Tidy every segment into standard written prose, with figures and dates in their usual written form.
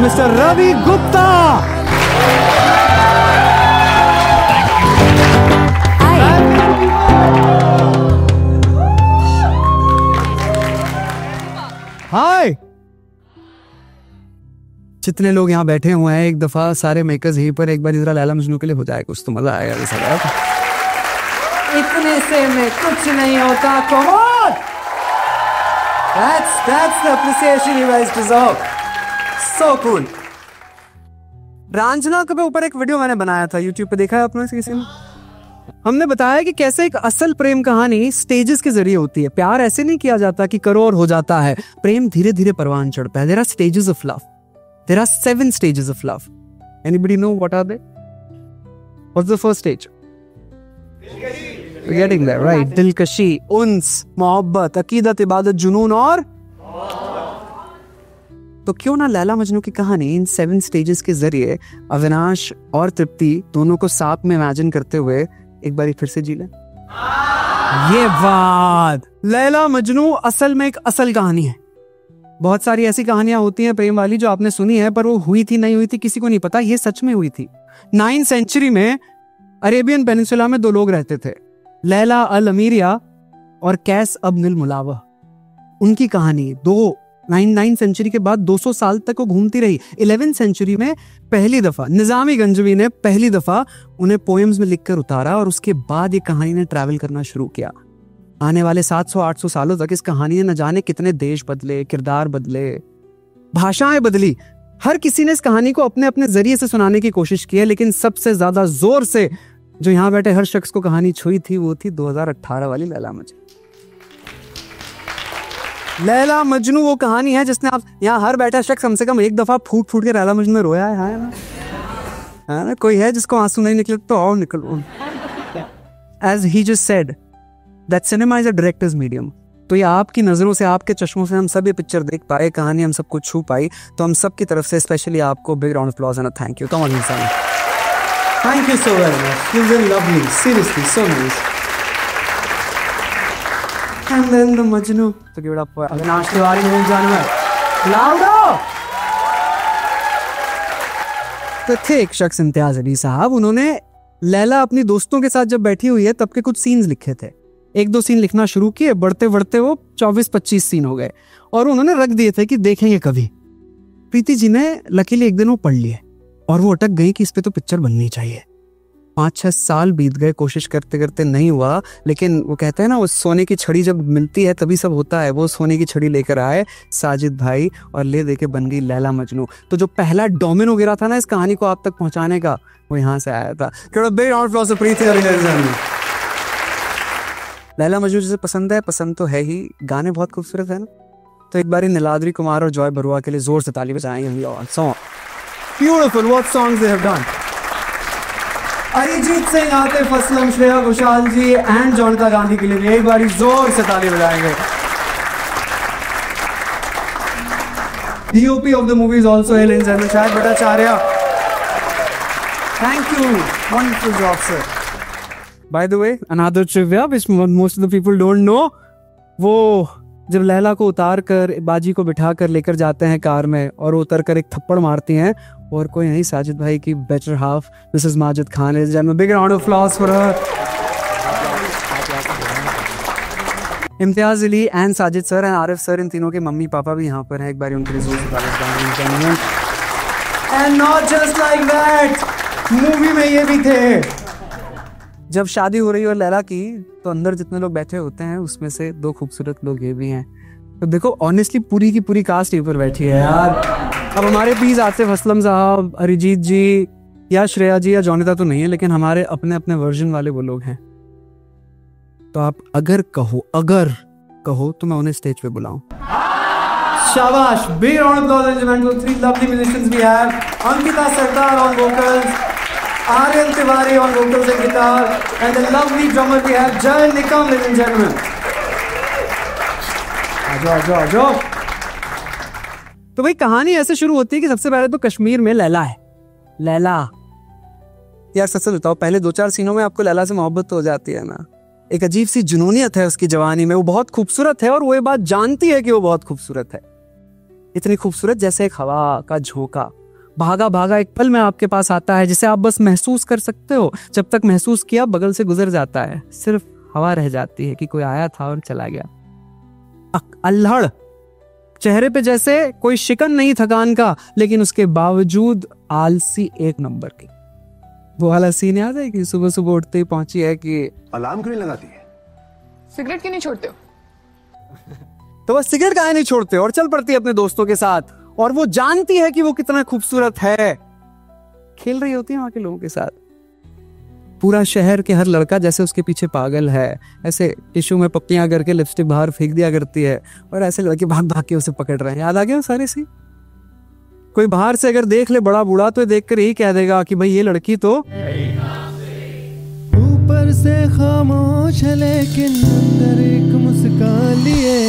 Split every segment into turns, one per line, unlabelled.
Mister Ravi Gupta. हाय। जितने लोग यहाँ बैठे हुए हैं, एक दफा सारे मेकर्स यहीं पर एक बार जरा लैला मजनू के लिए हो जाए कुछ तो मजा आएगा। इतने से में कुछ नहीं होता। Come on! That's the appreciation you guys deserve. So cool. Raanjhanaa के ऊपर एक वीडियो मैंने बनाया था YouTube पे, देखा है आपने किसी ने? हमने बताया कि कैसे एक असल प्रेम कहानी स्टेजेस के जरिए होती है। प्यार ऐसे नहीं किया जाता कि करो और हो जाता है। प्रेम धीरे धीरे परवान चढ़ता है। There are stages of love. There are 7 stages of love. Anybody know what are they? What's the first stage? We're getting there, right? दिलकशी, उन्स, मोहब्बत, अकीदत, इबादत, जुनून और तो क्यों ना लैला मजनू की कहानी इन 7 स्टेजेस के जरिए अविनाश और तृप्ति दोनों को साथ में इमेजिन करते हुए एक बार फिर से जी लें। ये बात लैला मजनू असल में एक असल कहानी है। बहुत सारी ऐसी कहानियां होती हैं प्रेम वाली जो आपने सुनी है, पर वो हुई थी नहीं हुई थी किसी को नहीं पता। ये सच में हुई थी। 9th सेंचुरी में अरेबियन पेनिनसुला में 2 लोग रहते थे, लैला अल अमीरिया और कैस अब्नुल मुलावा। उनकी कहानी 9th सेंचुरी के बाद 200 साल तक वो घूमती रही। 11th सेंचुरी में पहली दफा निजामी गंजवी ने पहली दफा उन्हें पोएम्स में लिखकर उतारा और उसके बाद ये कहानी ने ट्रैवल करना शुरू किया। आने वाले 700-800 सालों तक इस कहानी ने न जाने कितने देश बदले, किरदार बदले, भाषाएं बदली। हर किसी ने इस कहानी को अपने अपने जरिए से सुनाने की कोशिश की है, लेकिन सबसे ज्यादा जोर से जो यहाँ बैठे हर शख्स को कहानी छुई थी वो थी 2018 वाली लैला मजनू। लैला मजनू वो कहानी है जिसने आप यहाँ हर बैठा शख्स कम से कम एक दफा फूट फूट के लैला मजनू में रोया है ना? कोई है जिसको आंसू नहीं निकले तो आओ निकलो। As he just said, that cinema is a director's medium. तो ये आपकी नजरों से, आपके चश्मों से हम सब ये पिक्चर देख पाए, कहानी हम सबको छू पाई, तो हम सब की तरफ से स्पेशली आपको big round of applause and thank you. Come on इंसान, thank you so very much, you were lovely, seriously so nice. And then the Majnu, तो give it up for Avinash Tiwari मेरे जानवर। लाउडो। तो थे एक शख्स इम्तियाज अली साहब, उन्होंने लैला अपनी दोस्तों के साथ जब बैठी हुई है तब के कुछ सीन्स लिखे थे। 1-2 सीन लिखना शुरू किए, बढ़ते बढ़ते वो 24-25 सीन हो गए और उन्होंने रख दिए थे कि देखेंगे कभी। प्रीति जी ने लकीली एक दिन वो पढ़ लिए और वो अटक गई कि इस पे तो पिक्चर बननी चाहिए। 5-6 साल बीत गए, कोशिश करते करते नहीं हुआ, लेकिन वो कहते हैं ना, वो सोने की छड़ी जब मिलती है तभी सब होता है। वो सोने की छड़ी लेकर आए साजिद भाई और ले दे के बन गई लैला मजनू। तो जो पहला डोमिनो गिरा था ना इस कहानी को आप तक पहुंचाने का, वो यहाँ से आया था। लैला मजनू जिसे पसंद है, पसंद तो है ही, गाने बहुत खूबसूरत है ना। तो एक बार नीलाद्री कुमार और जॉय बरुआ के लिए जोर से ताली बजाएंगे। Beautiful, what songs they have done. Arijit Singh, Atif Aslam, Shreya Ghoshal ji and Jonita Gandhi के लिए भी एक बार जोर से ताली बजाएंगे। DOP of the movie is also here, ladies and gentlemen, Shahid Bhattacharya. Thank you, wonderful job, sir. By the way, another trivia which most of the people don't know, वो जब लैला को उतार कर बाजी को बिठा कर लेकर जाते हैं कार में और उतर कर एक थप्पड़ मारती हैं, और कोई नहीं, साजिद भाई की better half Mrs Majid Khan है। जब big round of applause for her. Imtiaz Ali and Sajid sir and Arif sir, इन तीनों के मम्मी पापा भी यहाँ पर हैं, एक बार उनके लिए जोर से ताली। And not just like that, movie में ये भी थे। जब शादी हो रही है लैला की, तो अंदर जितने लोग बैठे होते हैं उसमें से 2 खूबसूरत लोग ये भी हैं। तो देखो ऑनेस्टली पूरी की पूरी कास्ट ऊपर बैठी है यार। अब हमारे प्लीज आतिफ असलम साहब, अरिजीत जी या श्रेया जी या जोनिता तो नहीं है, लेकिन हमारे अपने अपने वर्जन वाले वो लोग हैं। तो आप अगर कहो तो मैं उन्हें स्टेज पे बुलाऊं। शाबाश, big round of applause for 3 lovely musicians we have. Ankita Sardar on vocals, Aryan Tiwari on vocals and guitar, and the lovely drummer we have, Jay Nikam, ladies and gentlemen. आजो। तो भाई कहानी ऐसे शुरू होती है कि सबसे पहले तो कश्मीर में लैला है। लैला यार सच सच बताओ, पहले 2-4 सीनों में आपको लैला से मोहब्बत तो हो जाती है ना। एक अजीब सी जुनूनियत है उसकी जवानी में, वो बहुत खूबसूरत है और वो ये बात जानती है कि वो बहुत खूबसूरत है। इतनी खूबसूरत जैसे एक हवा का झोंका भागा भागा एक पल में आपके पास आता है, जिसे आप बस महसूस कर सकते हो। जब तक महसूस किया बगल से गुजर जाता है, सिर्फ हवा रह जाती है कि कोई आया था और चला गया। अल्हड़ चेहरे पे जैसे कोई शिकन नहीं थकान का, लेकिन उसके बावजूद आलसी एक नंबर की। वो वाला सीन याद है कि सुबह सुबह उठते ही पहुंची है कि
अलार्म क्यों नहीं लगाती है?
सिगरेट क्यों नहीं छोड़ते हो?
तो वह सिगरेट काहे नहीं छोड़ते और चल पड़ती है अपने दोस्तों के साथ, और वो जानती है कि वो कितना खूबसूरत है। खेल रही होती है वहां के लोगों के साथ। पूरा शहर के हर लड़का जैसे उसके पीछे पागल है, ऐसे टिश्यू में पप्पियां करके लिपस्टिक बाहर फेंक दिया करती है, और ऐसे लड़के भाग भाग के उसे पकड़ रहे हैं। याद आ गया सारे सी। कोई बाहर से अगर देख ले बड़ा बूढ़ा तो देख कर यही कह देगा कि भाई ये लड़की तो
ऊपर से खामोश है लेकिन अंदर एक मुस्कान लिए।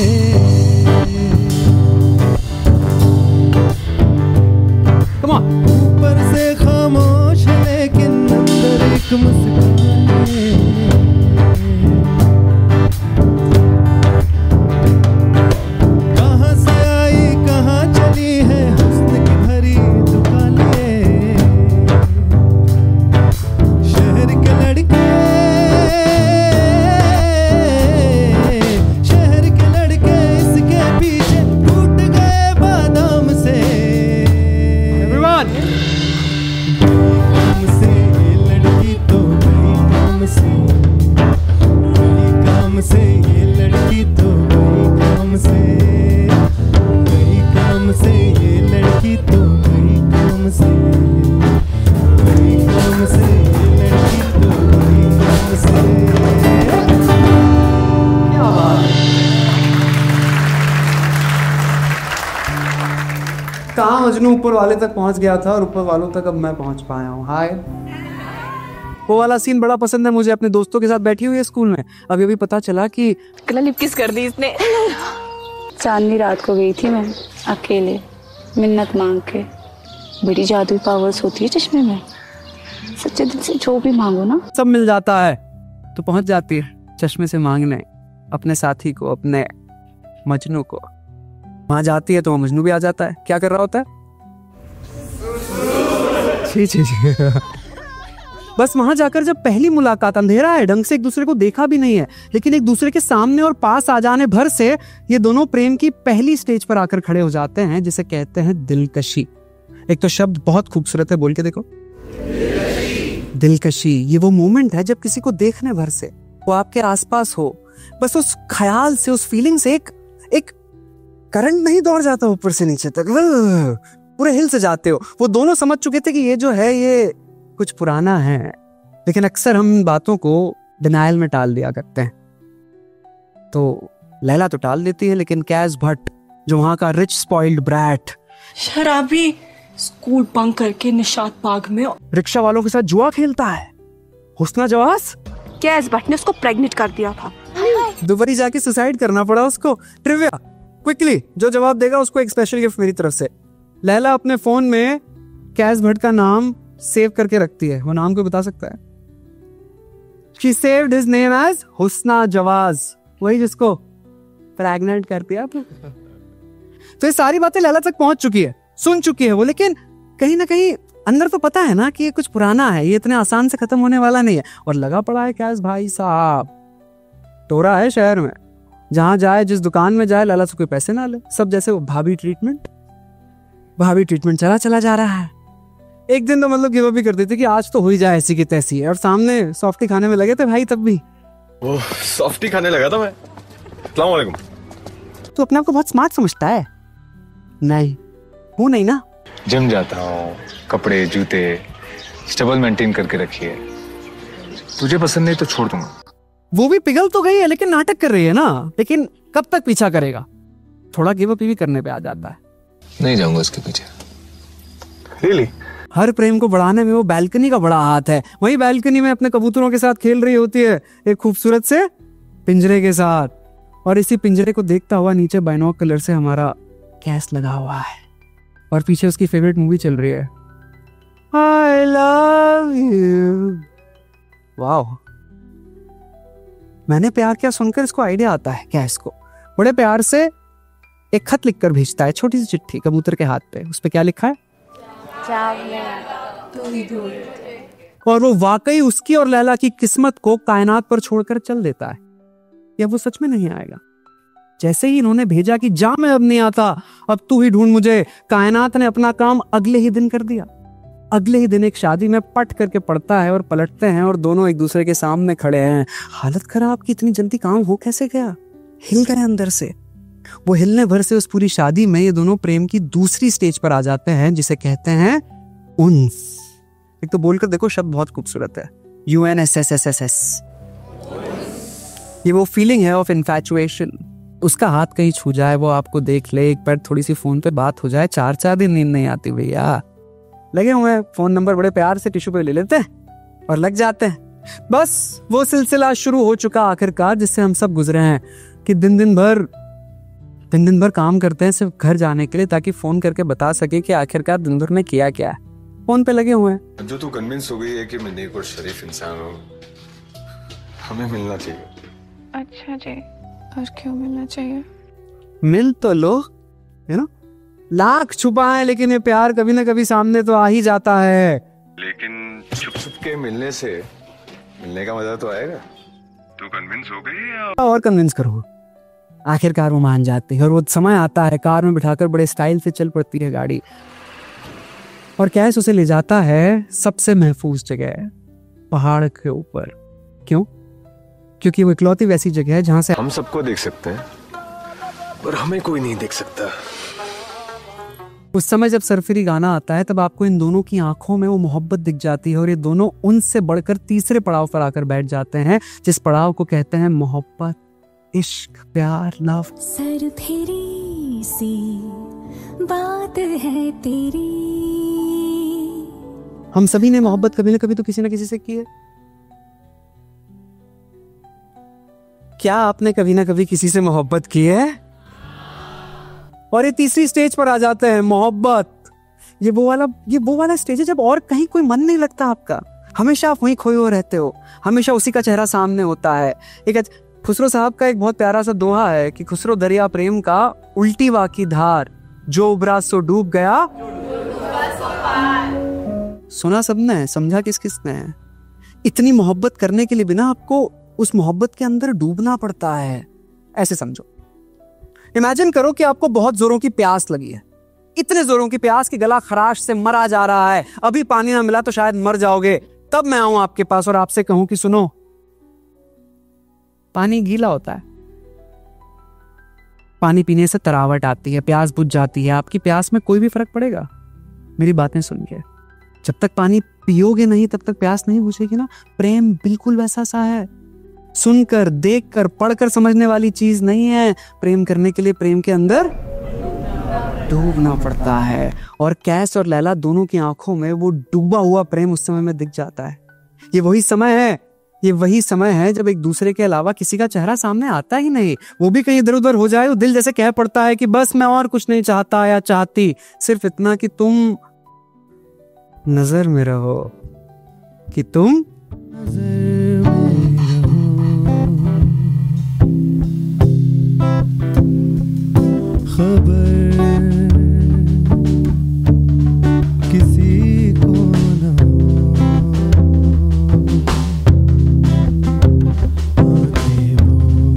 ऊपर से खामोश है लेकिन अंदर एक मुस्कान लिए। कहाँ से आई कहाँ चली है हुस्न की भरी दुकानें। शहर के लड़के इसके पीछे टूट गए बादाम से। काम से ये लड़की तो गई काम से, गई काम से ये लड़की तो गई काम से, गई काम से ये लड़की तो गई काम से, गई काम से ये लड़की तो गई काम से।
क्या बात। कहाँ मजनू ऊपर वाले तक पहुंच गया था और ऊपर वालों तक अब मैं पहुंच पाया हूँ। हाय। वो वाला सीन बड़ा पसंद है मुझे। अपने दोस्तों के साथ बैठी हुई है स्कूल में, अभी अभी पता चला कि
लिप किस कर दी इसने।
चांदनी रात को गई थी मैं अकेले मिन्नत मांग के। बड़ी जादुई पावर्स होती है चश्मे में, सच्चे दिल से जो भी मांगो ना
सब मिल जाता है। तो पहुंच जाती है चश्मे से मांगने अपने साथी को, अपने मजनू को। वहां जाती है तो मजनू भी आ जाता है। क्या कर रहा होता है? छी छी छी। बस वहां जाकर जब पहली मुलाकात, अंधेरा है, ढंग से एक दूसरे को देखा भी नहीं है, लेकिन एक दूसरे के सामने और पास आ जाने भर से ये दोनों प्रेम की पहली स्टेज पर आकर खड़े हो जाते हैं, जिसे कहते हैं दिलकशी। एक तो शब्द बहुत खूबसूरत है, बोल के देखो, दिलकशी। ये वो मोमेंट है जब किसी को देखने भर से, वो आपके आसपास हो, बस उस ख्याल से, उस फीलिंग से एक करंट नहीं दौड़ जाता ऊपर से नीचे तक, पूरे हिल से जाते हो। वो दोनों समझ चुके थे कि ये जो है ये कुछ पुराना है, लेकिन अक्सर हम बातों को डिनायल में टाल दिया करते हैं। तो लैला तो टाल देती है, लेकिन कैस भट्ट जो वहां का रिच स्पॉइल्ड ब्रैट,
शराबी, स्कूल बंक करके निशात बाग में
रिक्शा वालों के साथ जुआ खेलता है, हुस्ना जवास,
कैस भट्ट ने उसको प्रेग्नेंट कर दिया था।
दुबई जाके सुसाइड करना पड़ा उसको। ट्रिविया क्विकली, जो जवाब देगा उसको एक स्पेशल गिफ्ट मेरी तरफ से। लैला अपने फोन में कैस भट्ट का नाम सेव करके रखती है। वो नाम कोई बता सकता है? She saved his name as हुस्ना जवाज, वही जिसको प्रेग्नेंट कर दिया था। तो ये सारी बातें लैला तक पहुंच चुकी है, सुन चुकी है वो, लेकिन कहीं ना कहीं अंदर तो पता है ना कि ये कुछ पुराना है, ये इतने आसान से खत्म होने वाला नहीं है। और लगा पड़ा है कैस भाई साहब, टोरा है शहर में, जहां जाए, जिस दुकान में जाए, लैला से कोई पैसे ना ले। सब जैसे वो भाभी ट्रीटमेंट चला जा रहा है। एक दिन तो मतलब गिव अप भी कर देते कि आज तो हो ही जाए ऐसी की तैसी है, और सामने सॉफ्टी खाने में लगे थे भाई तब भी।
ओह, सॉफ्टी खाने लगा था मैं। अस्सलाम वालेकुम।
तू अपने आप को बहुत स्मार्ट समझता है? नहीं, हूं नहीं ना।
जिम जाता हूँ, कपड़े जूते स्टेबल मेंटेन करके रखिए। तुझे पसंद नहीं तो छोड़ दूंगा।
वो भी पिघल तो गई है, लेकिन नाटक कर रही है ना। लेकिन कब तक पीछा करेगा? थोड़ा गिव अप भी करने पे आ जाता है।
नहीं जाऊंगा उसके पीछे।
Really?
हर प्रेम को बढ़ाने में वो बैल्कनी का बड़ा हाथ है। वही बैल्कनी में अपने कबूतरों के साथ खेल रही होती है, एक खूबसूरत से पिंजरे के साथ, और इसी पिंजरे को देखता हुआ नीचे बाइनोकुलर से हमारा कैस लगा हुआ है, और पीछे उसकी फेवरेट मूवी चल रही है, I love you। वाह, मैंने प्यार किया सुनकर इसको आइडिया आता है कैस को। बड़े प्यार से एक खत लिखकर भेजता है, छोटी सी चिट्ठी कबूतर के हाथ पे। उस पे क्या लिखा है? और वो वाकई उसकी और लैला की किस्मत को कायनात पर छोड़कर चल देता है, या वो सच में नहीं आएगा? जैसे ही इन्होंने भेजा कि जा मैं अब नहीं आता, अब तू ही ढूंढ मुझे, कायनात ने अपना काम अगले ही दिन कर दिया। अगले ही दिन एक शादी में पट करके पड़ता है और पलटते हैं और दोनों एक दूसरे के सामने खड़े हैं। हालत खराब कि इतनी जल्दी काम हो कैसे गया? हिल गए अंदर से। वो हिलने भर से उस पूरी शादी में ये दोनों प्रेम की दूसरी स्टेज पर आ जाते हैं, जिसे कहते हैं उन्स। एक तो बोलकर देखो, शब्द बहुत खूबसूरत है, UNSSSS। ये वो फीलिंग है ऑफ इन्फैचुएशन। उसका हाथ कहीं छू जाए, वो आपको देख ले, एक बार थोड़ी सी फोन पे बात हो जाए, 4-4 दिन नींद नहीं आती भैया। लगे हुए हैं, फोन नंबर बड़े प्यार से टिश्यू पे ले लेते हैं और लग जाते हैं। बस वो सिलसिला शुरू हो चुका आखिरकार, जिससे हम सब गुजरे हैं कि दिन भर काम करते हैं सिर्फ घर जाने के लिए, ताकि फोन करके बता सके कि आखिरकार दिन भर में किया क्या है। फोन पे लगे हुए हैं।
जो तू कन्विंस हो गई है कि मैं नेक और शरीफ इंसान हूँ, हमें मिलना चाहिए।
अच्छा जी, और क्यों मिलना चाहिए?
मिल तो लो, है ना? लाख छुपाए लेकिन ये प्यार कभी ना कभी सामने तो आ ही जाता है।
लेकिन छुप छुप के मिलने से मिलने का मजा तो आएगा। तू कन्विंस हो गई या
और कन्विंस करो। आखिरकार वो मान जाती है और वो समय आता है, कार में बिठाकर बड़े स्टाइल से चल पड़ती है गाड़ी, और कैश उसे ले जाता है सबसे महफूज जगह, पहाड़ के ऊपर। क्यों? क्योंकि वो इकलौती वैसी जगह है जहां से
हम सबको देख सकते हैं पर हमें कोई नहीं देख सकता।
उस समय जब सरफिरी गाना आता है, तब आपको इन दोनों की आंखों में वो मोहब्बत दिख जाती है, और ये दोनों उनसे बढ़कर तीसरे पड़ाव पर आकर बैठ जाते हैं, जिस पड़ाव को कहते हैं मोहब्बत, इश्क, प्यार, लव।
सरफिरी सी बात है तेरी।
हम सभी ने मोहब्बत कभी ना कभी तो किसी ना किसी से की है। क्या आपने कभी ना कभी किसी से मोहब्बत की है? और ये तीसरी स्टेज पर आ जाते हैं, मोहब्बत। ये वो वाला स्टेज है जब और कहीं कोई मन नहीं लगता आपका। हमेशा आप वहीं खोए हुए रहते हो, हमेशा उसी का चेहरा सामने होता है। एक खुसरो साहब का एक बहुत प्यारा सा दोहा है कि खुसरो दरिया प्रेम का उल्टी वाकी धार, जो उबरा सो डूब गया। सुना सबने, समझा किस किसने है? इतनी मोहब्बत करने के लिए बिना आपको उस मोहब्बत के अंदर डूबना पड़ता है। ऐसे समझो, इमेजिन करो कि आपको बहुत जोरों की प्यास लगी है, इतने जोरों की प्यास कि गला खराश से मरा जा रहा है, अभी पानी ना मिला तो शायद मर जाओगे। तब मैं आऊं आपके पास और आपसे कहूं कि सुनो, पानी गीला होता है, पानी पीने से तरावट आती है, प्यास बुझ जाती है। आपकी प्यास में कोई भी फर्क पड़ेगा? मेरी बातें सुनिए, जब तक पानी पियोगे नहीं तब तक प्यास नहीं बुझेगी ना। प्रेम बिल्कुल वैसा सा है, सुनकर, देखकर, पढ़कर समझने वाली चीज नहीं है। प्रेम करने के लिए प्रेम के अंदर डूबना पड़ता है, और कैस और लैला दोनों की आंखों में वो डूबा हुआ प्रेम उस समय में दिख जाता है। ये वही समय है जब एक दूसरे के अलावा किसी का चेहरा सामने आता ही नहीं। वो भी कहीं इधर उधर हो जाए तो दिल जैसे कह पड़ता है कि बस मैं और कुछ नहीं चाहता या चाहती, सिर्फ इतना कि तुम नजर में रहो, कि तुम
खबर किसी को ना आते बोले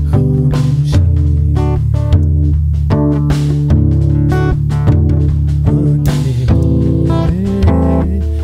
खामोशी, आते बोले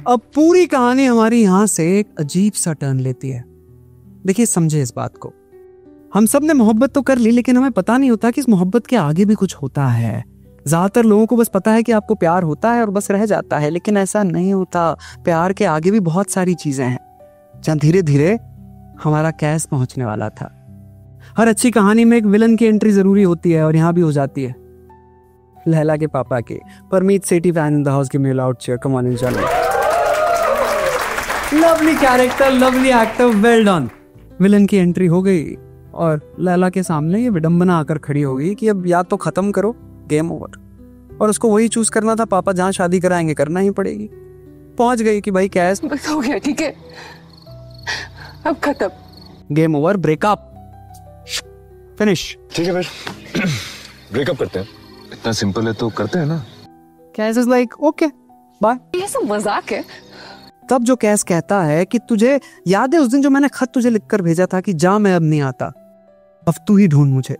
अब पूरी कहानी हमारी यहां से एक अजीब सा टर्न लेती है। देखिए, समझे इस बात को, हम सब ने मोहब्बत तो कर ली, लेकिन हमें पता नहीं होता कि इस मोहब्बत के आगे भी कुछ होता है। ज्यादातर लोगों को बस पता है कि आपको प्यार होता है और बस रह जाता है, लेकिन ऐसा नहीं होता। प्यार के आगे भी बहुत सारी चीजें हैं, जहां धीरे धीरे हमारा कैस पहुंचने वाला था। हर अच्छी कहानी में एक विलन की एंट्री जरूरी होती है, और यहां भी हो जाती है। लैला के पापा के Parmeet Sethi fan in the house, give me a loud cheer, come on इंशाल्लाह। Lovely character, lovely actor, well done. Villain की एंट्री हो गई और लैला के सामने ये विडंबना आकर खड़ी हो गई कि अब या तो खत्म करो, गेम ओवर। और उसको वही चूज करना था, पापा जहां शादी कराएंगे करना ही पड़ेगी। पहुंच गई कि भाई कैस
बस हो गया, ठीक है, अब खत्म,
गेम ओवर, ब्रेकअप, फिनिश।
ठीक है फिर ब्रेकअप करते हैं, इतना सिंपल है तो करते हैं ना।
कैस इज लाइक ओके बाय।
ये सब मजाक है।
तब जो कैस कहता है कि तुझे याद है उस दिन जो मैंने खत तुझे लिखकर भेजा था कि जा, मैं अब नहीं आता, अब तू ही ढूंढ मुझे।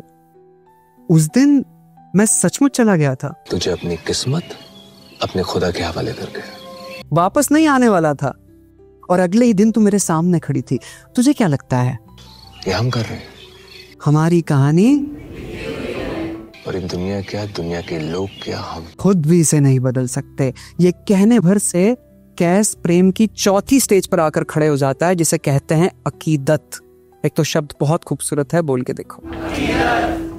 उस दिन मैं सचमुच चला गया था,
तुझे अपनी किस्मत अपने खुदा के हवाले करके
वापस नहीं आने वाला था, और अगले ही दिन तू मेरे सामने खड़ी थी। तुझे क्या लगता है
ये हम कर रहे हैं?
हमारी कहानी,
और इन दुनिया क्या, दुनिया के लोग क्या, हम
खुद भी इसे नहीं बदल सकते। ये कहने भर से कैस प्रेम की चौथी स्टेज पर आकर खड़े हो जाता है, जिसे कहते हैं अकीदत। एक तो शब्द बहुत खूबसूरत है, बोल के देखो,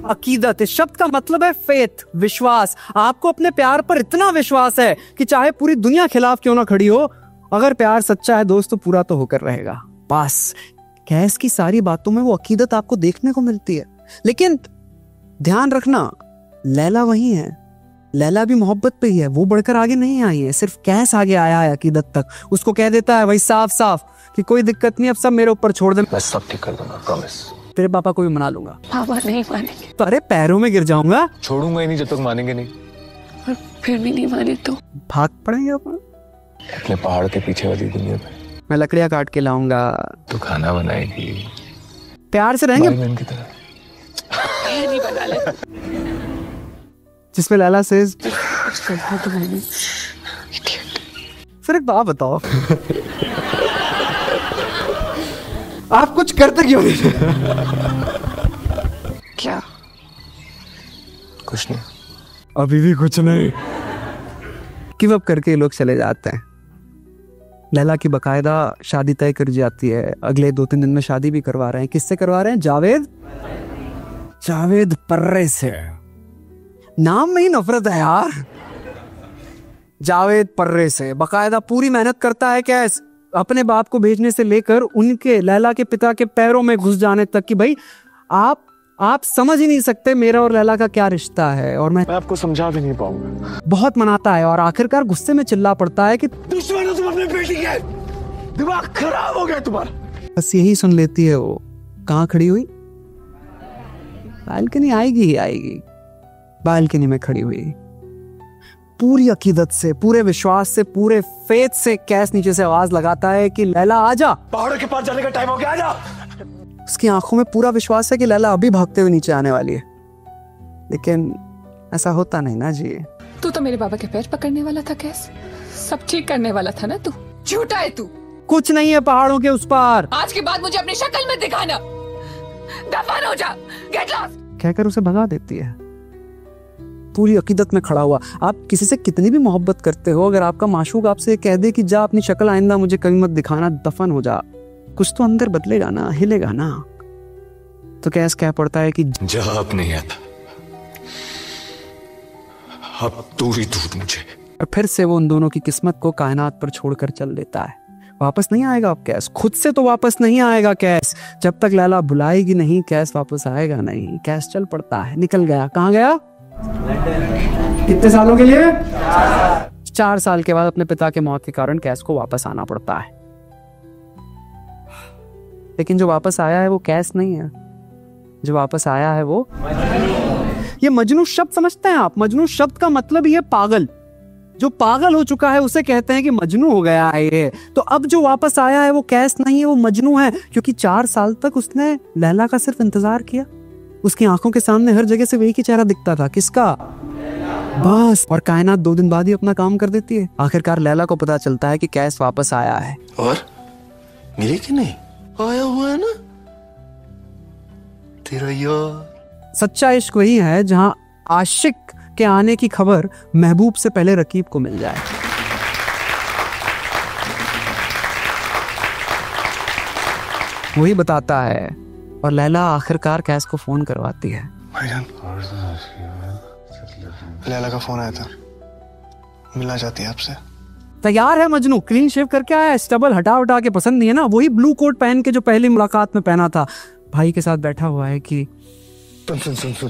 अकीदत। इस शब्द का मतलब है फेथ, विश्वास। आपको अपने प्यार पर इतना विश्वास है कि चाहे पूरी दुनिया खिलाफ क्यों ना खड़ी हो, अगर प्यार सच्चा है दोस्त तो पूरा तो होकर रहेगा। बस कैस की सारी बातों में वो अकीदत आपको देखने को मिलती है। लेकिन ध्यान रखना, लैला वही है, लैला भी मोहब्बत पे ही है, वो बढ़कर आगे नहीं आई है, सिर्फ कैस आगे आया है अकीदत तक। उसको कह देता है भाई साफ साफ कि कोई दिक्कत नहीं, अब सब मेरे ऊपर छोड़ दे,
मैं सब ठीक कर दूंगा, प्रॉमिस।
तेरे पापा को भी मना लूंगा।
पापा नहीं मानेंगे।
तो अरे पैरों में गिर जाऊंगा,
छोड़ूंगा ही नहीं जब तक मानेंगे नहीं।
और फिर भी नहीं माने तो
भाग पड़ेंगे अपन
अपने पहाड़ के पीछे वाली दुनिया में।
मैं लकड़ियां काट के लाऊंगा,
तो खाना बनाएगी,
प्यार से रहेंगे,
भाई बहन की तरह।
नहीं बना ले।
जिसमें लैला से फिर एक बात बताओ आप कुछ करते क्यों नहीं?
क्या?
कुछ नहीं,
अभी भी कुछ नहीं। गिव अप करके लोग चले जाते हैं। लैला की बकायदा शादी तय कर जाती है, अगले 2-3 दिन में शादी भी करवा रहे हैं। किससे करवा रहे हैं? जावेद पर्रे से। नाम में ही नफरत है यार, जावेद पर्रे से। बकायदा पूरी मेहनत करता है कैस, अपने बाप को भेजने से लेकर उनके लैला के पिता के पैरों में घुस जाने तक कि भाई आप समझ ही नहीं सकते मेरा और लैला का क्या रिश्ता है, और मैं
आपको समझा भी नहीं पाऊंगा।
बहुत मनाता है और आखिरकार गुस्से में चिल्ला पड़ता है कि
दुश्मन हो तुम अपने बेटी के, दिमाग खराब हो गया तुम्हारा।
बस यही सुन लेती है वो। कहाँ खड़ी हुई? बालकनी, आएगी ही आएगी। बालकनी में खड़ी हुई, पूरी अकीदत से, पूरे विश्वास से, पूरे फेथ से कैस नीचे से आवाज लगाता है कि लैला आजा,
पहाड़ों के पास जाने का टाइम हो गया, आजा।
उसकी आंखों में पूरा विश्वास है कि लैला अभी भागते हुए नीचे आने वाली है, लेकिन ऐसा होता नहीं ना जी।
तू तो मेरे बाबा के पैर पकड़ने वाला था कैस, सब ठीक करने वाला था ना तू। झूठा है तू।
कुछ नहीं है पहाड़ों के उस पार।
आज के बाद मुझे अपनी शक्ल में दिखाना, दफन हो जा, गेट लॉस्ट
कहकर उसे भगा देती है। पूरी अकीदत में खड़ा हुआ। आप किसी से कितनी भी मोहब्बत करते हो, अगर आपका माशूक आपसे कह दे कि जा अपनी शक्ल आइंदा मुझे कभी मत दिखाना, दफन हो जा, कुछ तो अंदर बदलेगा ना, हिलेगा ना। तो कैस कह पड़ता है कि
जा अब नहीं आता, अब तू ही ढूंढ मुझे।
और फिर से वो उन दोनों की किस्मत को कायनात पर छोड़कर चल देता है। वापस नहीं आएगा अब कैस, खुद से तो वापस नहीं आएगा कैस। जब तक लैला बुलाएगी नहीं, कैस वापस आएगा नहीं। कैस चल पड़ता है, निकल गया। कहाँ गया? कितने सालों के लिए? 4 साल के बाद अपने पिता के मौत के कारण कैस को वापस आना पड़ता है। लेकिन जो वापस आया है वो कैस नहीं है, जो वापस आया है वो ये मजनू शब्द समझते हैं आप? मजनू शब्द का मतलब ही है पागल। जो पागल हो चुका है उसे कहते हैं कि मजनू हो गया है ये। तो अब जो वापस आया है वो कैस नहीं है, वो मजनू है, क्योंकि 4 साल तक उसने लैला का सिर्फ इंतजार किया। उसकी आंखों के सामने हर जगह से वही की चेहरा दिखता था। किसका? बस, और कायनात 2 दिन बाद ही अपना काम कर देती है। आखिरकार लैला को पता चलता है कि कैस वापस आया है।
और मिली कि नहीं? आया हुआ है ना तेरा यार।
सच्चा इश्क वही है जहां आशिक के आने की खबर महबूब से पहले रकीब को मिल जाए। वही बताता है और लैला आखिरकार कैस को फोन करवाती है।
भाईजान, लैला का फोन आया था, मिलना चाहती है आपसे।
तैयार है मजनू, क्लीन शेव करके आया है, स्टबल हटा के पसंद नहीं है ना, वही ब्लू कोट पहन के जो पहली मुलाकात में पहना था। भाई के साथ बैठा हुआ है कि
सुन,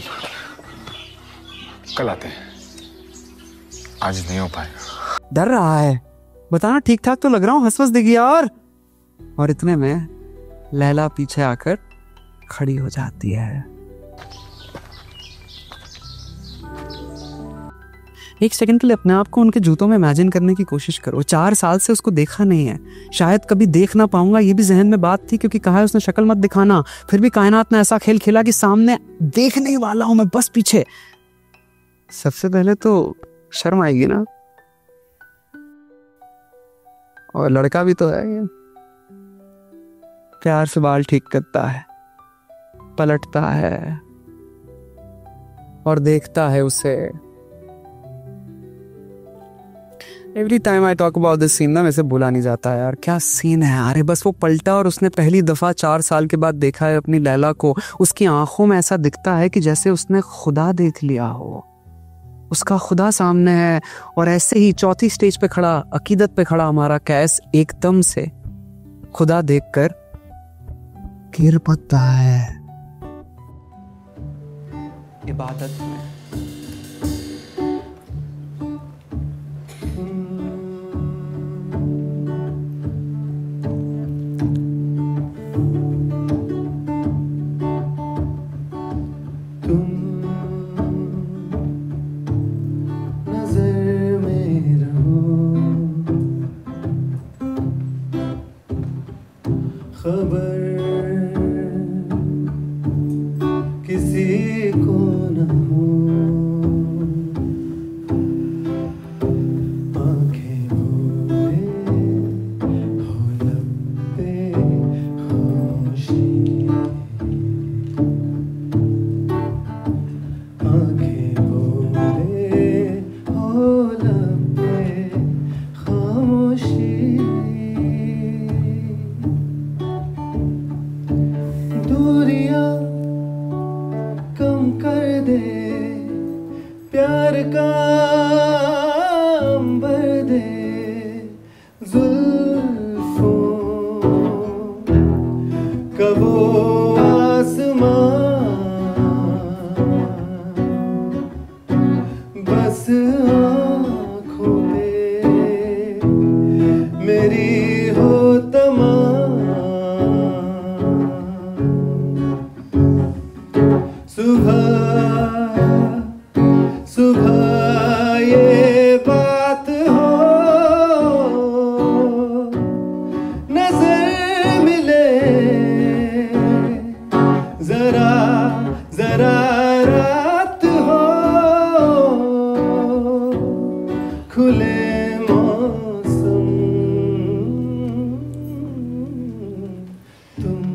कल आते हैं, आज नहीं हो पाएगा।
डर रहा है, बताना ठीक ठाक तो लग रहा हूँ, हंस देगी यार। और इतने में लैला पीछे आकर खड़ी हो जाती है। एक सेकंड के लिए अपने आप को उनके जूतों में इमेजिन करने की कोशिश करो। 4 साल से उसको देखा नहीं है, शायद कभी देख ना पाऊंगा, ये भी जहन में बात थी, क्योंकि कहा है उसने शक्ल मत दिखाना। फिर भी कायनात ने ऐसा खेल खेला कि सामने देखने ही वाला हूं मैं, बस पीछे। सबसे पहले तो शर्म आएगी ना, और लड़का भी तो है, प्यार से बाल ठीक करता है, पलटता है और देखता है उसे। Every time I talk about this scene ना, वैसे भूला नहीं जाता है यार। क्या सीन है यार, बस वो पलटा और उसने पहली दफा 4 साल के बाद देखा है अपनी लैला को। उसकी आंखों में ऐसा दिखता है कि जैसे उसने खुदा देख लिया हो, उसका खुदा सामने है। और ऐसे ही 4थी स्टेज पे खड़ा, अकीदत पे खड़ा हमारा कैस एकदम से खुदा देखकर गिर पड़ता है इबादत में।
खबर किसी को न हो, आंखें बोले हो लब पे खामोशी, आंखें बोले हो लब पे खामोशी। दूरियां कम कर दे, प्यार का अंबर दे, जुल्फों का वो आसमां, बस आँखों पे मेरी हो तमाम। सुबह ये बात हो, नजर मिले जरा जरा, रात हो खुले मौसम, तुम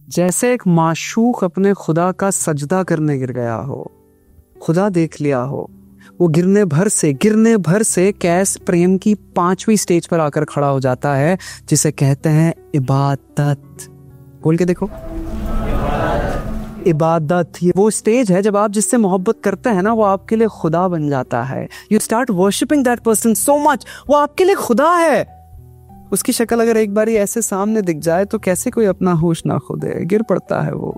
जैसे एक माशूक अपने खुदा का सजदा करने गिर गया हो, खुदा देख लिया हो। वो गिरने भर से कैस प्रेम की 5वीं स्टेज पर आकर खड़ा हो जाता है, जिसे कहते हैं इबादत। बोल के देखो, इबादत। ये वो स्टेज है जब आप जिससे मोहब्बत करते हैं ना, वो आपके लिए खुदा बन जाता है। You start worshipping that person so much, वो आपके लिए खुदा है। उसकी शक्ल अगर एक बारी ऐसे सामने दिख जाए तो कैसे कोई अपना होश ना खो दे, गिर पड़ता है वो।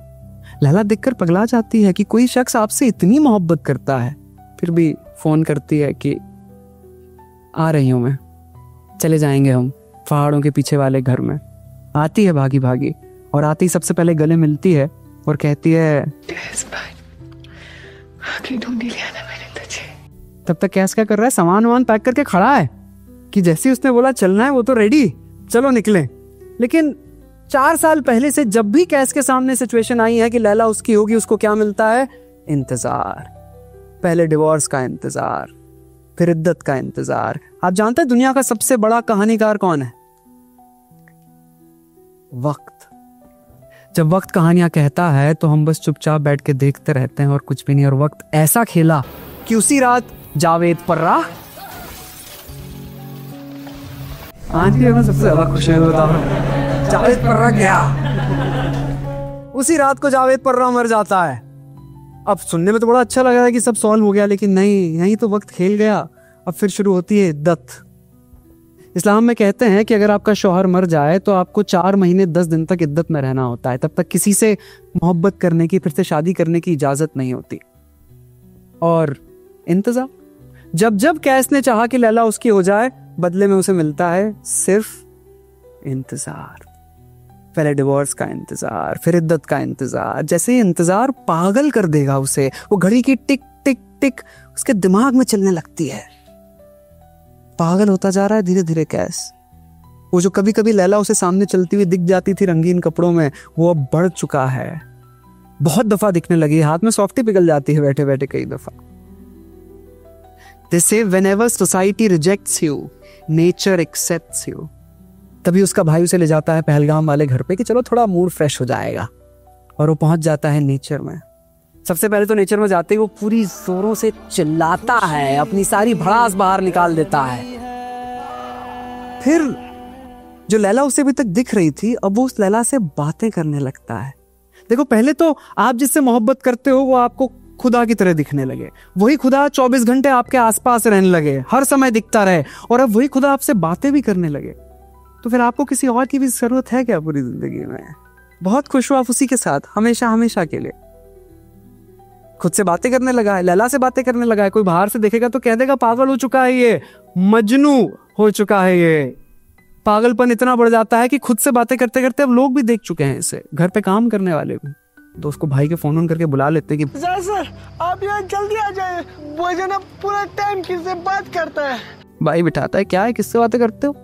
लैला देखकर पगला जाती है कि कोई शख्स आपसे इतनी मोहब्बत करता है, फिर भी फोन करती है कि आ रही हूं मैं, चले जाएंगे हम पहाड़ों के पीछे वाले घर में। आती है भागी भागी और आती ही सबसे पहले गले मिलती है और कहती है
आखिरी ढूंढ ही लिया ना मैंने तुझे।
तब तक कैस क्या कर रहा है, सामान वामान पैक करके खड़ा है कि जैसे उसने बोला चलना है वो तो रेडी, चलो निकले। लेकिन 4 साल पहले से जब भी कैस के सामने सिचुएशन आई है कि लैला उसकी होगी, उसको क्या मिलता है? इंतजार। पहले डिवोर्स का इंतजार, फिर इद्दत का इंतजार। आप जानते हैं दुनिया का सबसे बड़ा कहानीकार कौन है? वक्त। जब वक्त कहानियां कहता है तो हम बस चुपचाप बैठ के देखते रहते हैं और कुछ भी नहीं। और वक्त ऐसा खेला कि उसी रात जावेद पर्रा, आज की मैं सबसे ज्यादा खुश है, जावेद पर्रा गया। उसी रात को जावेद पर्रा मर जाता है। अब सुनने में तो बड़ा अच्छा लग रहा है कि सब सॉल्व हो गया, लेकिन नहीं, यहीं तो वक्त खेल गया। अब फिर शुरू होती है इद्दत। इस्लाम में कहते हैं कि अगर आपका शौहर मर जाए तो आपको 4 महीने 10 दिन तक इद्दत में रहना होता है। तब तक किसी से मोहब्बत करने की, फिर से शादी करने की इजाजत नहीं होती। और इंतजार, जब जब कैस ने चाहा कि लैला उसकी हो जाए, बदले में उसे मिलता है सिर्फ इंतजार। पहले डिवोर्स का इंतजार, फिर इद्दत का इंतजार। जैसे ही इंतजार पागल कर देगा उसे, वो घड़ी की टिक टिक टिक उसके दिमाग में चलने लगती है। पागल होता जा रहा है धीरे धीरे कैस। वो जो कभी कभी लैला उसे सामने चलती हुई दिख जाती थी रंगीन कपड़ों में, वो अब बढ़ चुका है। बहुत दफा दिखने लगी, हाथ में सॉफ्टी पिघल जाती है बैठे बैठे कई दफा। They say whenever society rejects you, nature accepts you। तभी उसका भाई उसे ले जाता है पहलगाम वाले घर पे कि चलो थोड़ा मूड फ्रेश हो जाएगा। और वो पहुंच जाता है नेचर में। सबसे पहले तो नेचर में जाते ही वो पूरी जोरों से चिल्लाता है, अपनी सारी भड़ास बाहर निकाल देता है। फिर जो लैला उसे अभी तक दिख रही थी, अब वो उस लैला से बातें करने लगता है। देखो, पहले तो आप जिससे मोहब्बत करते हो वो आपको खुदा की तरह दिखने लगे। वही खुदा 24 घंटे आपके आसपास रहने लगे, हर समय दिखता रहे, और अब वही खुदा आपसे बातें भी करने लगे। तो फिर आपको किसी और की भी जरूरत है क्या पूरी जिंदगी में? बहुत खुश हो आप उसी के साथ, हमेशा हमेशा के लिए। खुद से बातें करने लगा है, लैला से बातें करने लगा है। कोई बाहर से देखेगा तो कह देगा पागल हो चुका है ये, मजनू हो चुका है ये। पागलपन इतना बढ़ जाता है कि खुद से बातें करते करते अब लोग भी देख चुके हैं इसे, घर पे काम करने वाले भी। तो उसको भाई के फोन करके बुला लेते कि
सर आप यहाँ जल्दी आ जाए, वो जो ना पूरा टाइम किससे बात करता है।
भाई बिठाता है, क्या है, किससे बातें करते हो?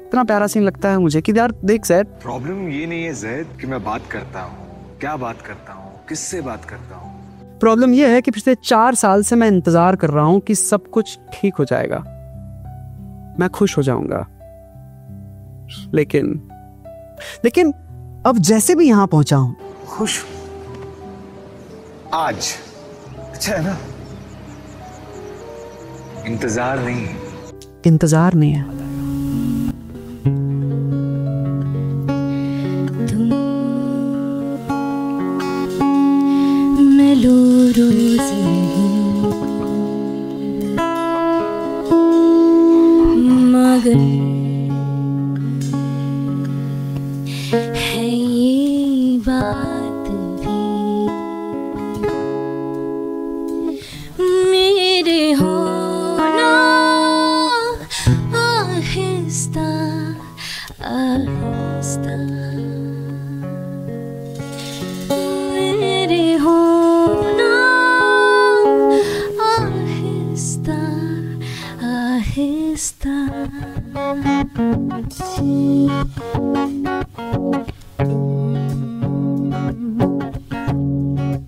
इतना प्यारा सीन लगता है मुझे कि यार देख जैद,
प्रॉब्लम ये नहीं है जैद कि मैं बात करता हूँ, क्या बात करता हूँ, किससे बात करता हूँ।
प्रॉब्लम यह है कि पिछले 4 साल से मैं इंतजार कर रहा हूं कि सब कुछ ठीक हो जाएगा, मैं खुश हो जाऊंगा। लेकिन अब जैसे भी यहां पहुंचा हूं,
खुश आज अच्छा है ना, इंतजार नहीं है।
मगर है ये बात भी मेरे होना आहिस्ता आहिस्ता, मेरे होना आहिस्ता आहिस्ता।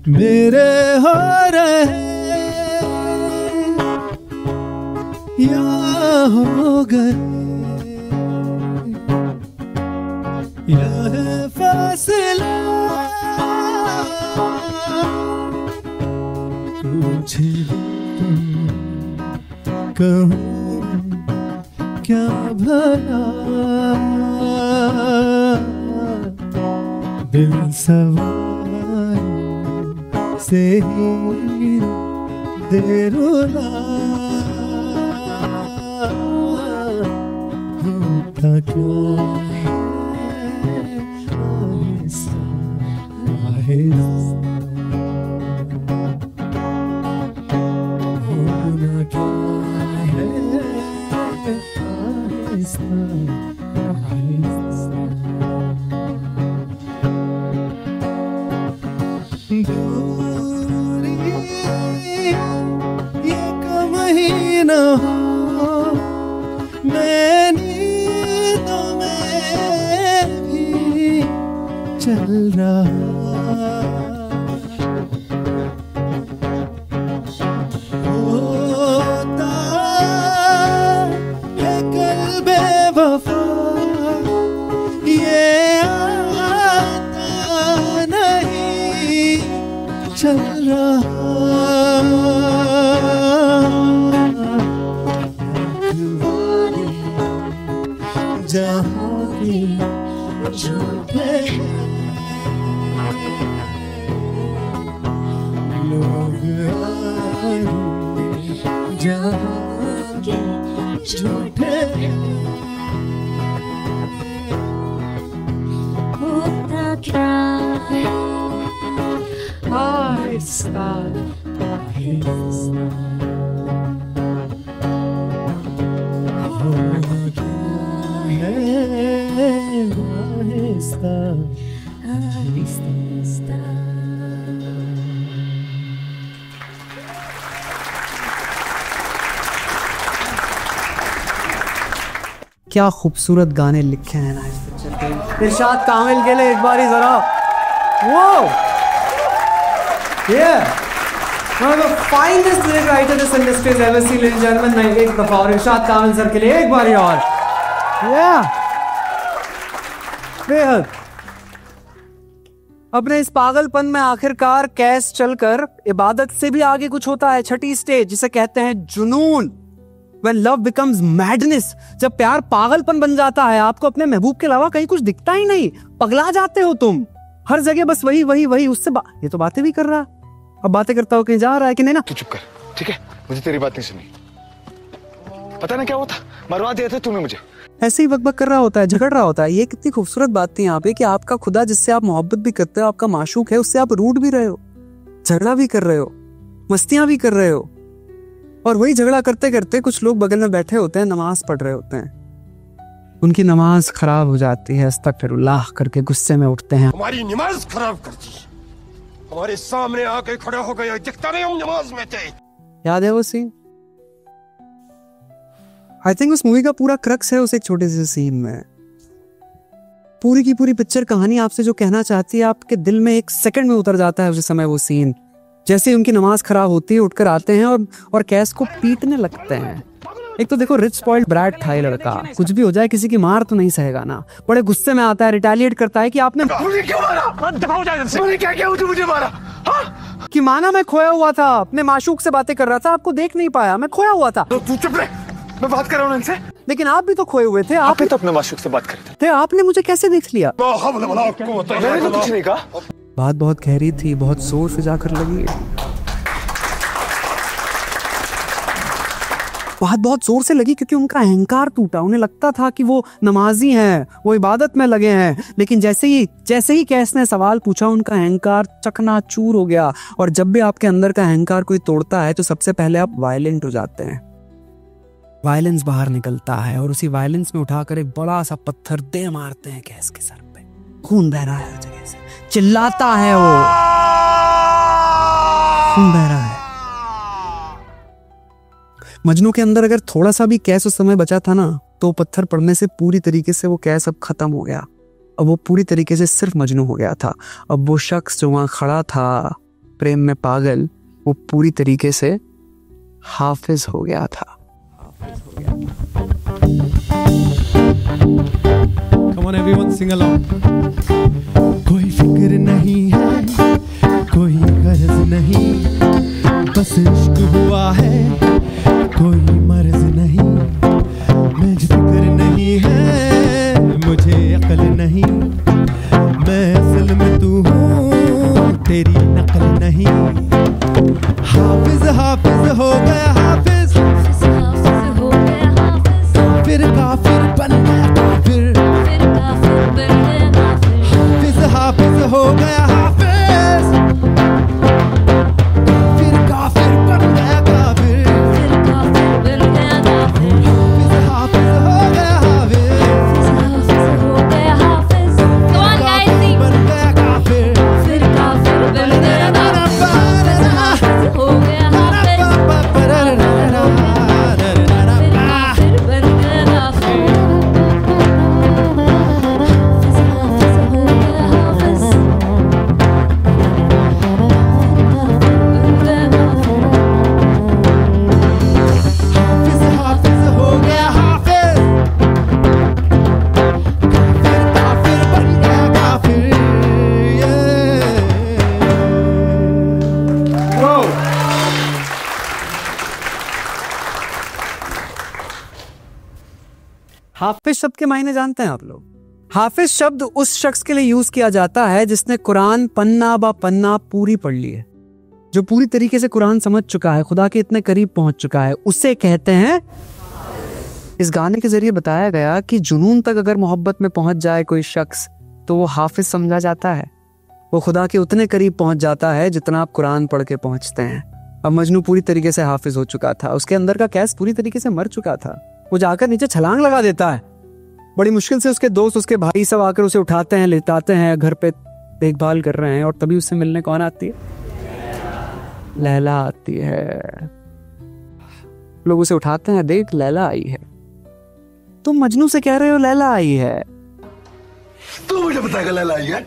मेरे हो रहे या हो गए, यह फासला तुझे कहूँ क्या भला, दिल सवार से ही देरुला होता क्या है आहिस्ता होना क्या है आहिस्ता दूरी ये कम ही न हो मैं नींदों में भी चल रहा होता है कल बेवफा ये आता नहीं चल रहा जहाँ भी झूठे लोग आए जहाँ के झूठे
होता क्या है
आहिस्ता क्या खूबसूरत गाने लिखे हैं ना इस पिक्चर के। इरशाद कामिल के लिए एक बार ही जरा वो one of the finest lyric writer this industry has ever seen, ladies and gentlemen, मैं एक दफा और इरशाद कामिल सर के लिए एक बार ही और बेहद। अपने इस पागलपन में आखिरकार कैस चलकर इबादत से भी आगे कुछ होता है। छठी स्टेज जिसे कहते हैं जुनून, When love becomes madness, जब प्यार पागलपन बन जाता है, आपको अपने महबूब के अलावा कहीं कुछ दिखता ही नहीं, पगला जाते हो तुम, हर जगह बस वही वही वही उससे ये तो बातें भी कर रहा, अब बातें करता हो कहीं जा रहा है कि नहीं ना।
तू चुप कर, ठीक है? मुझे तेरी बात नहीं सुनी। पता ना क्या होता, मरवा दिया था तूने मुझे।
ऐसे ही बकबक कर रहा होता है, झगड़ रहा होता है। ये कितनी खूबसूरत बात थी यहाँ पे कि आपका खुदा जिससे आप मोहब्बत भी करते हो, आपका माशूक है, उससे आप रूठ भी रहे हो, झगड़ा भी कर रहे हो, मस्तियां भी कर रहे हो, और वही झगड़ा करते करते कुछ लोग बगल में बैठे होते हैं, नमाज पढ़ रहे होते हैं, उनकी नमाज खराब हो जाती है, अस्तगफिरुल्लाह करके गुस्से में उठते हैं।
हमारी नमाज खराब कर दी, हमारे सामने आके खड़े हो गए, दिखता नहीं हम नमाज में थे।
याद है वो सीन? आई थिंक उस मूवी का पूरा क्रक्स है उस एक छोटे से सीन में। पूरी की पूरी पिक्चर कहानी आपसे जो कहना चाहती है, आपके दिल में एक सेकंड में उतर जाता है उस समय वो सीन। जैसे ही उनकी नमाज खराब होती है, उठकर आते हैं और कैस को पीटने लगते हैं। एक तो देखो रिच स्पॉइल्ड ब्रैट था ये लड़का, कुछ भी हो जाए किसी की मार तो नहीं सहेगा ना, बड़े गुस्से में आता है, रिटेलिएट करता है कि आपने
मुझे क्यों मारा? दफा हो जाए इधर से। मैंने क्या किया मुझे मारा? हाँ?
कि माना मैं खोया हुआ था, अपने माशूक से बातें कर रहा था, आपको देख नहीं पाया, मैं खोया हुआ था।
तो तू चुप रह, मैं बात कर रहा हूँ इनसे।
लेकिन आप भी तो खोए हुए थे,
आपने तो अपने माशूक से बात कर रहे
थे, आपने मुझे कैसे देख लिया?
मैंने तो कुछ नहीं कहा।
बात बहुत गहरी थी, बहुत जोर से जाकर लगी, बात बहुत जोर से लगी क्योंकि उनका अहंकार टूटा। उन्हें लगता था कि वो नमाजी हैं, वो इबादत में लगे हैं, लेकिन जैसे ही कैस ने सवाल पूछा, उनका अहंकार चकनाचूर हो गया। और जब भी आपके अंदर का अहंकार कोई तोड़ता है तो सबसे पहले आप वायलेंट हो जाते हैं, वायलेंस बाहर निकलता है, और उसी वायलेंस में उठाकर एक बड़ा सा पत्थर दे मारते हैं कैस के सर पे। खून बह रहा है हर जगह से, चिल्लाता है वो, खून बह रहा है। मजनू के अंदर अगर थोड़ा सा भी कैस उस समय बचा था ना, तो पत्थर पड़ने से पूरी तरीके से वो कैस अब खत्म हो गया। अब वो पूरी तरीके से सिर्फ मजनू हो गया था। अब वो शख्स जो वहां खड़ा था प्रेम में पागल, वो पूरी तरीके से हाफिज हो गया था।
Come on everyone, sing along. कोई फिक्र नहीं है, कोई गर्ज नहीं, बस इश्क हुआ है, कोई मर्ज नहीं। मुझे फिक्र नहीं है, मुझे अकल नहीं, मैं असल में तू हूँ, तेरी नकल नहीं। हाफिज हाफिज हो गया हाफिज,
हो गया हाफिज,
फिर काफिर बन गया काफिर,
फिर काफिर बन गया हाफिज,
हाफिज हाफिज हो गया हाफिज,
हाफिज शब्द के मायने जानते हैं आप लोग? हाफिज शब्द उस शख्स के लिए यूज किया जाता है जिसने कुरान पन्ना बा पन्ना पूरी पढ़ ली है, जो पूरी तरीके से कुरान समझ चुका है, खुदा के इतने करीब पहुंच चुका है, उसे कहते हैं। इस गाने के जरिए बताया गया कि जुनून तक अगर मोहब्बत में पहुंच जाए कोई शख्स तो वो हाफिज समझा जाता है, वो खुदा के उतने करीब पहुंच जाता है जितना आप कुरान पढ़ के पहुंचते हैं। अब मजनू पूरी तरीके से हाफिज हो चुका था, उसके अंदर का कैस पूरी तरीके से मर चुका था। वो जाकर नीचे छलांग लगा देता है, बड़ी मुश्किल से उसके दोस्त, उसके भाई सब आकर उसे उठाते हैं, लेटाते हैं, घर पे देखभाल कर रहे हैं, और तभी उससे मिलने कौन आती है? लैला आती है। लोग उसे उठाते हैं, देख लैला आई है। तुम मजनू से कह रहे हो लैला आई है?
तू मुझे बताएगा लैला आई है?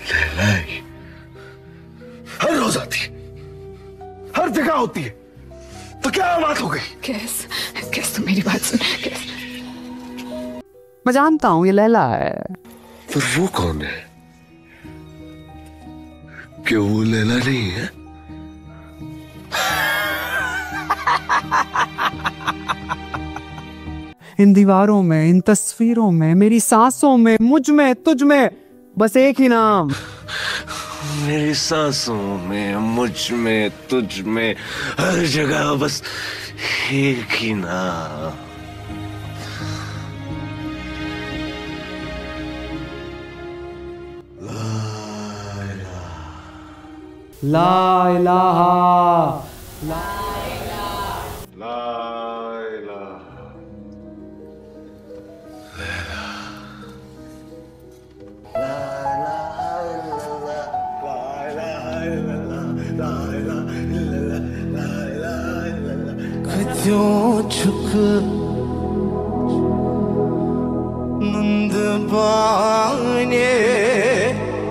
लैला आई हर रोज आती है, हर जगह होती है, तो क्या बात हो गई?
कैस तू मेरी बात सुन। कैस,
मैं जानता हूं ये लैला है।
तो वो कौन है? क्या वो लैला नहीं है?
इन दीवारों में, इन तस्वीरों में, मेरी सांसों में, मुझ में, तुझ में, बस एक ही नाम।
मेरी सांसों में, मुझ में, तुझ में, हर जगह बस एक ही नाम।
ला इलाहा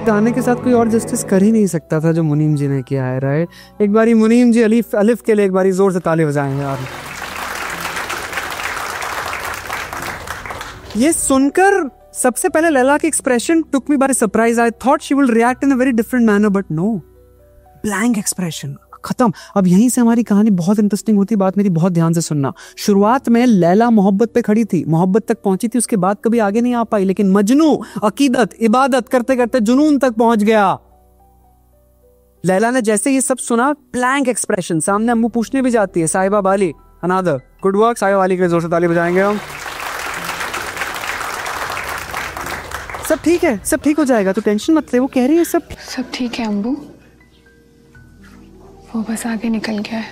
गाने के साथ कोई और जस्टिस कर ही नहीं सकता था जो मुनीम जी ने किया है, राइट? एक बारी मुनीम जी अलिफ के लिए एक बारी जोर से ताली बजाएंगे यार। ये सुनकर सबसे पहले लैला की expression took me by surprise. I thought she will react in a very different manner, but no, blank expression, खत्म। अब यहीं से हमारी कहानी बहुत इंटरेस्टिंग होती। बात मेरी बहुत ध्यान से सुनना। शुरुआत में लैला मोहब्बत पे खड़ी थी, मोहब्बत तक पहुंची थी, उसके बाद कभी आगे नहीं आ पाई, लेकिन मजनू अकीदत इबादत करते करते जुनून तक पहुंच गया। लैला ने जैसे ये सब सुना, ब्लैंक एक्सप्रेशन, सामने अम्मू पूछने भी जाती है, साहिबा बाली अनादर गुड वर्क। साहिबा बाली के लिए जोर से ताली बजाएंगे हम। सब ठीक है, सब ठीक हो जाएगा, तो टेंशन मत ले। वो कह रही है सब
ठीक है अम्बू, वो बस आगे निकल गया है,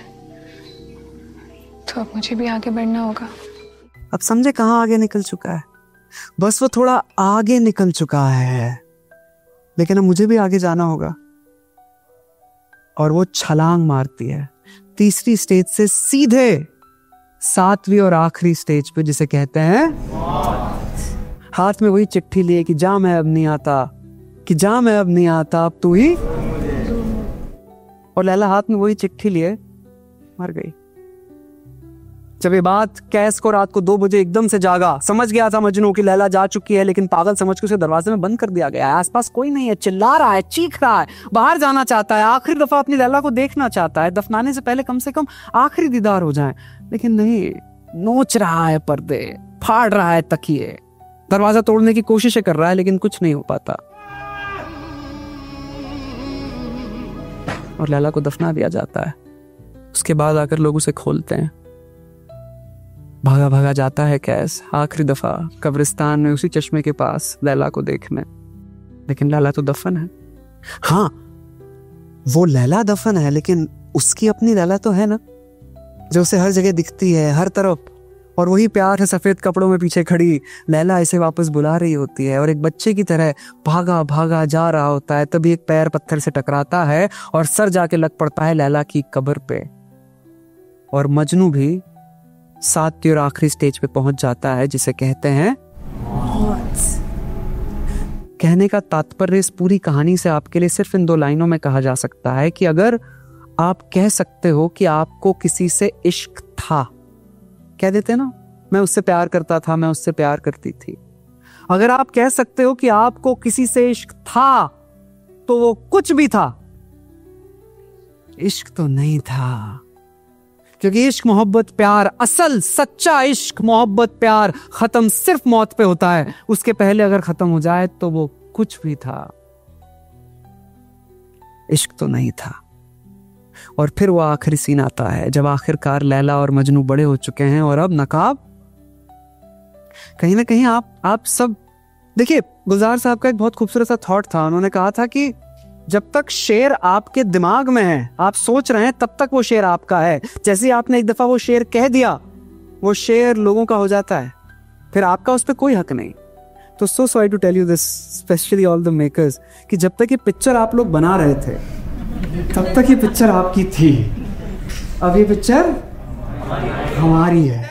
तो अब मुझे भी आगे बढ़ना होगा।
अब समझे कहाँ आगे निकल चुका है? बस वो थोड़ा आगे निकल चुका है, लेकिन अब मुझे भी आगे जाना होगा। और वो छलांग मारती है तीसरी स्टेज से सीधे सातवीं और आखिरी स्टेज पे, जिसे कहते हैं हाथ में वही चिट्ठी लिए कि जा मैं अब नहीं आता, कि जा मैं अब नहीं आता, अब तू ही। और लैला हाथ में वही चिट्ठी लिए मर गई। जब ये बात कैस को रात को 2 बजे एकदम से जागा, समझ गया था मजनू की लैला जा चुकी है, लेकिन पागल समझ के उसे दरवाजे में बंद कर दिया गया है। आसपास कोई नहीं है, चिल्ला रहा है, चीख रहा है, बाहर जाना चाहता है, आखिरी दफा अपनी लैला को देखना चाहता है, दफनाने से पहले कम से कम आखिरी दीदार हो जाए, लेकिन नहीं, नोच रहा है पर्दे, फाड़ रहा है तकिए, दरवाजा तोड़ने की कोशिश कर रहा है, लेकिन कुछ नहीं हो पाता। और लैला को दफना दिया जाता है। उसके बाद आकर लोग उसे खोलते हैं। भागा भागा जाता है कैस आखिरी दफा कब्रिस्तान में, उसी चश्मे के पास लैला को देखने, लेकिन लैला तो दफन है। हाँ, वो लैला दफन है, लेकिन उसकी अपनी लैला तो है ना, जो उसे हर जगह दिखती है, हर तरफ। और वही प्यार है, सफेद कपड़ों में पीछे खड़ी लैला इसे वापस बुला रही होती है, और एक बच्चे की तरह भागा भागा जा रहा होता है। तभी एक पैर पत्थर से टकराता है और सर जाके लग पड़ता है लैला की कब्र पे। और मजनू भी 7वीं और आखिरी स्टेज पे पहुंच जाता है, जिसे कहते हैं कहने का तात्पर्य इस पूरी कहानी से आपके लिए सिर्फ इन 2 लाइनों में कहा जा सकता है कि अगर आप कह सकते हो कि आपको किसी से इश्क था, कह देते ना, मैं उससे प्यार करता था, मैं उससे प्यार करती थी। अगर आप कह सकते हो कि आपको किसी से इश्क था, तो वो कुछ भी था, इश्क तो नहीं था। क्योंकि इश्क मोहब्बत प्यार, असल सच्चा इश्क मोहब्बत प्यार खत्म सिर्फ मौत पे होता है। उसके पहले अगर खत्म हो जाए तो वो कुछ भी था, इश्क तो नहीं था। और फिर वो आखिरी सीन आता है जब आखिरकार लैला और मजनू बड़े हो चुके हैं और अब नकाब। कहीं ना कहीं आप सब देखिए, गुलजार साहब का एक बहुत खूबसूरत सा थॉट था। उन्होंने कहा था कि जब तक शेर आपके दिमाग में है, आप सोच रहे हैं, तब तक वो शेर आपका है। जैसे ही आपने एक दफा वो शेर कह दिया, वो शेर लोगों का हो जाता है, फिर आपका उस पर कोई हक नहीं। तो so sorry to tell you this, specially all the makers, कि जब तक ये पिक्चर आप लोग बना रहे थे तब तक ये पिक्चर आपकी थी, अब ये पिक्चर हमारी है।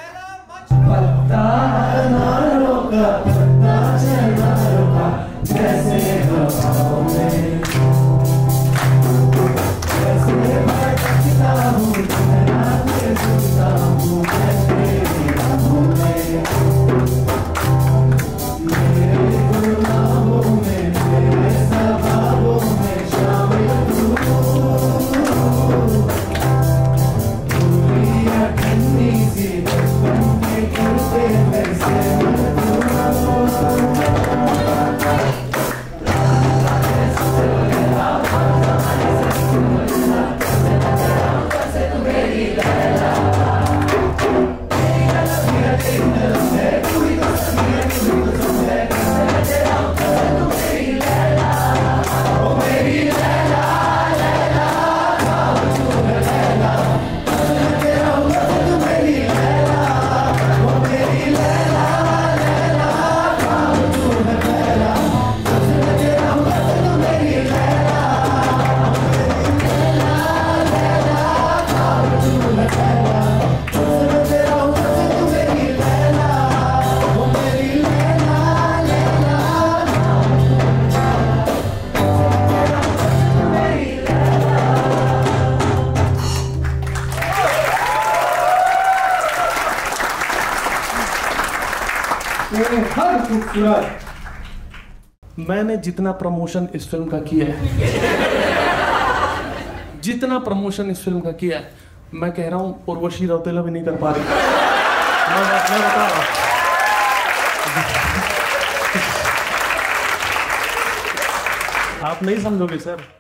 मैंने जितना प्रमोशन इस फिल्म का किया है, जितना प्रमोशन इस फिल्म का किया है, मैं कह रहा हूं उर्वशी रौतेला भी नहीं कर पा रही। मैं बता रहा हूं, आप नहीं समझोगे सर।